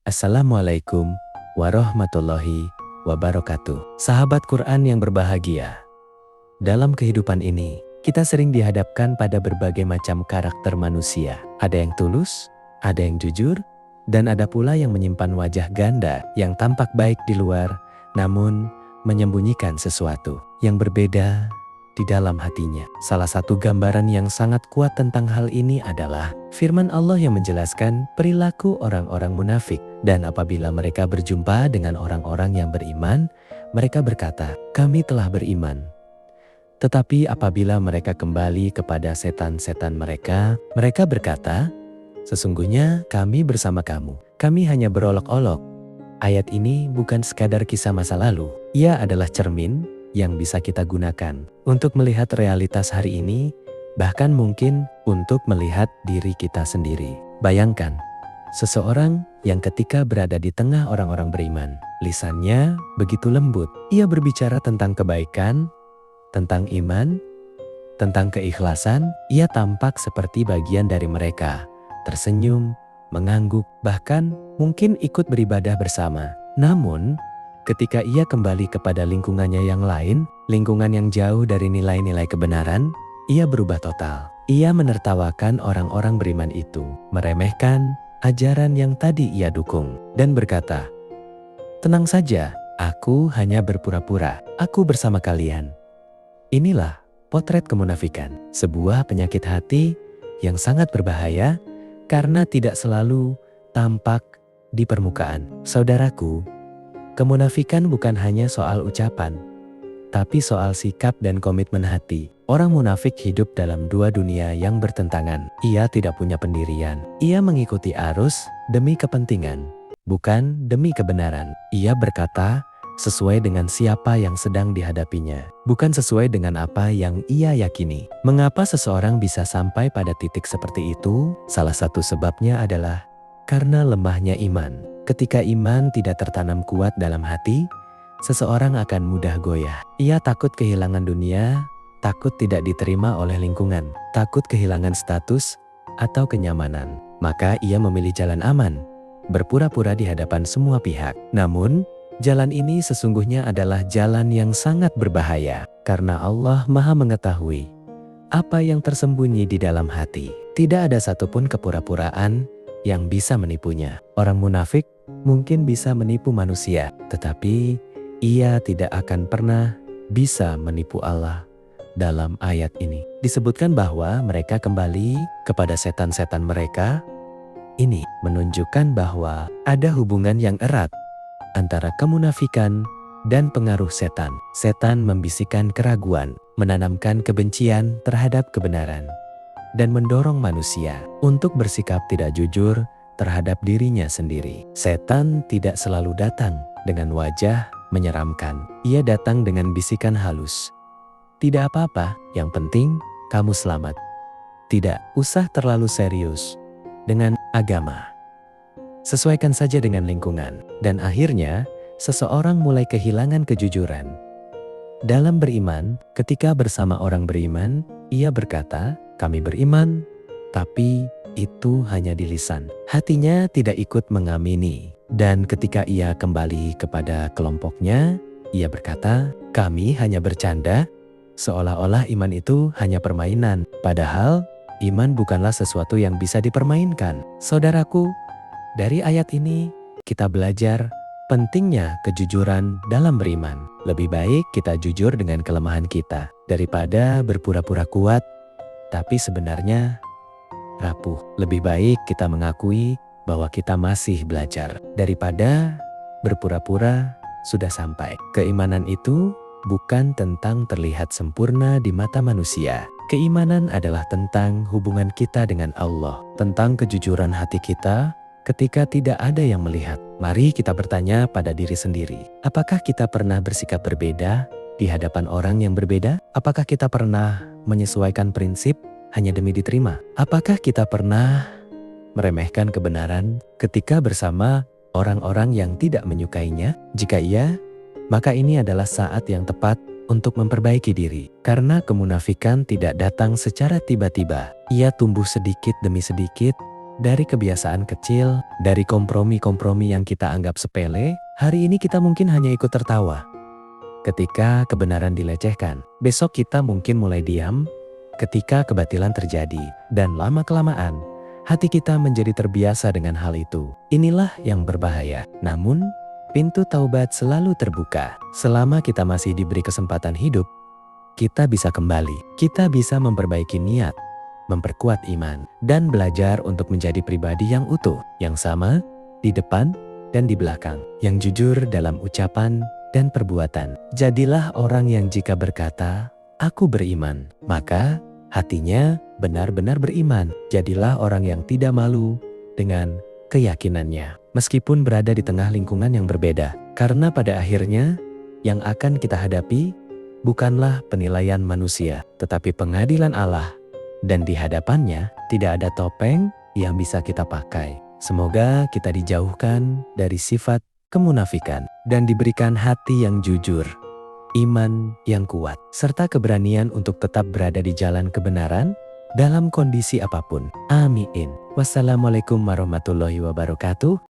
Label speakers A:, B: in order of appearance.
A: Assalamualaikum warahmatullahi wabarakatuh. Sahabat Quran yang berbahagia. Dalam kehidupan ini, kita sering dihadapkan pada berbagai macam karakter manusia. Ada yang tulus, ada yang jujur, dan ada pula yang menyimpan wajah ganda yang tampak baik di luar, namun menyembunyikan sesuatu yang berbeda di dalam hatinya. Salah satu gambaran yang sangat kuat tentang hal ini adalah firman Allah yang menjelaskan perilaku orang-orang munafik. Dan apabila mereka berjumpa dengan orang-orang yang beriman, mereka berkata, "Kami telah beriman." Tetapi apabila mereka kembali kepada setan-setan mereka, mereka berkata, "Sesungguhnya kami bersama kamu. Kami hanya berolok-olok." Ayat ini bukan sekadar kisah masa lalu. Ia adalah cermin yang bisa kita gunakan untuk melihat realitas hari ini, bahkan mungkin untuk melihat diri kita sendiri. Bayangkan, seseorang yang ketika berada di tengah orang-orang beriman, lisannya begitu lembut. Ia berbicara tentang kebaikan, tentang iman, tentang keikhlasan. Ia tampak seperti bagian dari mereka, tersenyum, mengangguk, bahkan mungkin ikut beribadah bersama. Namun, ketika ia kembali kepada lingkungannya yang lain, lingkungan yang jauh dari nilai-nilai kebenaran, ia berubah total. Ia menertawakan orang-orang beriman itu, meremehkan ajaran yang tadi ia dukung, dan berkata, "Tenang saja, aku hanya berpura-pura, aku bersama kalian." Inilah potret kemunafikan, sebuah penyakit hati yang sangat berbahaya karena tidak selalu tampak di permukaan. Saudaraku, kemunafikan bukan hanya soal ucapan, tapi soal sikap dan komitmen hati. Orang munafik hidup dalam dua dunia yang bertentangan. Ia tidak punya pendirian. Ia mengikuti arus demi kepentingan, bukan demi kebenaran. Ia berkata sesuai dengan siapa yang sedang dihadapinya, bukan sesuai dengan apa yang ia yakini. Mengapa seseorang bisa sampai pada titik seperti itu? Salah satu sebabnya adalah karena lemahnya iman. Ketika iman tidak tertanam kuat dalam hati, seseorang akan mudah goyah. Ia takut kehilangan dunia, takut tidak diterima oleh lingkungan, takut kehilangan status atau kenyamanan. Maka ia memilih jalan aman, berpura-pura di hadapan semua pihak. Namun, jalan ini sesungguhnya adalah jalan yang sangat berbahaya, karena Allah Maha mengetahui apa yang tersembunyi di dalam hati. Tidak ada satupun kepura-puraan yang bisa menipunya. Orang munafik mungkin bisa menipu manusia, tetapi ia tidak akan pernah bisa menipu Allah. Dalam ayat ini disebutkan bahwa mereka kembali kepada setan-setan mereka. Ini menunjukkan bahwa ada hubungan yang erat antara kemunafikan dan pengaruh setan. Setan membisikkan keraguan, menanamkan kebencian terhadap kebenaran, dan mendorong manusia untuk bersikap tidak jujur terhadap dirinya sendiri. Setan tidak selalu datang dengan wajah menyeramkan. Ia datang dengan bisikan halus. "Tidak apa-apa, yang penting kamu selamat. Tidak usah terlalu serius dengan agama. Sesuaikan saja dengan lingkungan." Dan akhirnya, seseorang mulai kehilangan kejujuran. Dalam beriman, ketika bersama orang beriman, ia berkata, "Kami beriman," tapi itu hanya di lisan. Hatinya tidak ikut mengamini. Dan ketika ia kembali kepada kelompoknya, ia berkata, "Kami hanya bercanda," seolah-olah iman itu hanya permainan. Padahal, iman bukanlah sesuatu yang bisa dipermainkan. Saudaraku, dari ayat ini kita belajar pentingnya kejujuran dalam beriman. Lebih baik kita jujur dengan kelemahan kita daripada berpura-pura kuat tapi sebenarnya rapuh. Lebih baik kita mengakui bahwa kita masih belajar daripada berpura-pura sudah sampai. Keimanan itu bukan tentang terlihat sempurna di mata manusia. Keimanan adalah tentang hubungan kita dengan Allah, tentang kejujuran hati kita ketika tidak ada yang melihat. Mari kita bertanya pada diri sendiri, apakah kita pernah bersikap berbeda di hadapan orang yang berbeda? Apakah kita pernah menyesuaikan prinsip hanya demi diterima? Apakah kita pernah meremehkan kebenaran ketika bersama orang-orang yang tidak menyukainya? Jika iya, maka ini adalah saat yang tepat untuk memperbaiki diri. Karena kemunafikan tidak datang secara tiba-tiba. Ia tumbuh sedikit demi sedikit Dari kebiasaan kecil, dari kompromi-kompromi yang kita anggap sepele, hari ini kita mungkin hanya ikut tertawa. Ketika kebenaran dilecehkan, besok kita mungkin mulai diam ketika kebatilan terjadi. Dan lama-kelamaan, hati kita menjadi terbiasa dengan hal itu. Inilah yang berbahaya. Namun, pintu taubat selalu terbuka. Selama kita masih diberi kesempatan hidup, kita bisa kembali. Kita bisa memperbaiki niat, memperkuat iman, dan belajar untuk menjadi pribadi yang utuh, yang sama di depan dan di belakang, yang jujur dalam ucapan dan perbuatan. Jadilah orang yang jika berkata, "Aku beriman," maka hatinya benar-benar beriman. Jadilah orang yang tidak malu dengan keyakinannya, meskipun berada di tengah lingkungan yang berbeda. Karena pada akhirnya, yang akan kita hadapi bukanlah penilaian manusia, tetapi pengadilan Allah. Dan di hadapannya tidak ada topeng yang bisa kita pakai. Semoga kita dijauhkan dari sifat kemunafikan dan diberikan hati yang jujur, iman yang kuat, serta keberanian untuk tetap berada di jalan kebenaran dalam kondisi apapun. Amin. Wassalamualaikum warahmatullahi wabarakatuh.